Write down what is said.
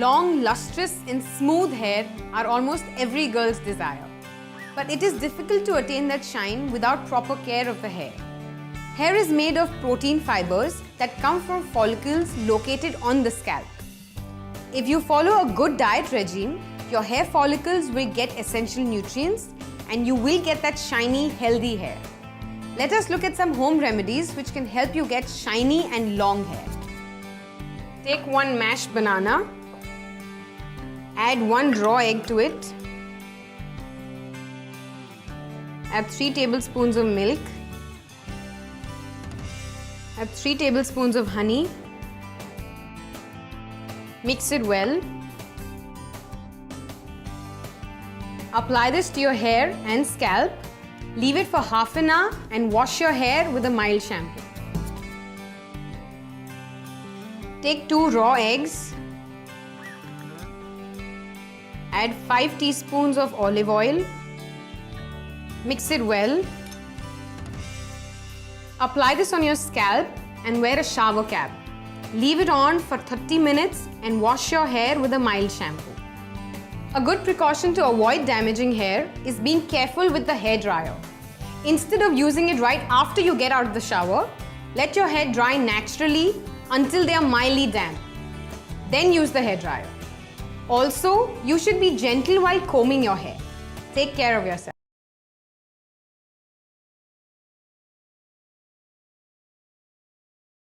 Long, lustrous and smooth hair are almost every girl's desire. But it is difficult to attain that shine without proper care of the hair. Hair is made of protein fibers that come from follicles located on the scalp. If you follow a good diet regime, your hair follicles will get essential nutrients and you will get that shiny, healthy hair. Let us look at some home remedies which can help you get shiny and long hair. Take one mashed banana, add 1 raw egg to it, add 3 tablespoons of milk, add 3 tablespoons of honey, mix it well. Apply this to your hair and scalp, leave it for half an hour and wash your hair with a mild shampoo. Take 2 raw eggs, add 5 teaspoons of olive oil, mix it well. Apply this on your scalp and wear a shower cap. Leave it on for 30 minutes and wash your hair with a mild shampoo. A good precaution to avoid damaging hair is being careful with the hair dryer. Instead of using it right after you get out of the shower, let your hair dry naturally until they are mildly damp. Then use the hair dryer. Also, you should be gentle while combing your hair. Take care of yourself.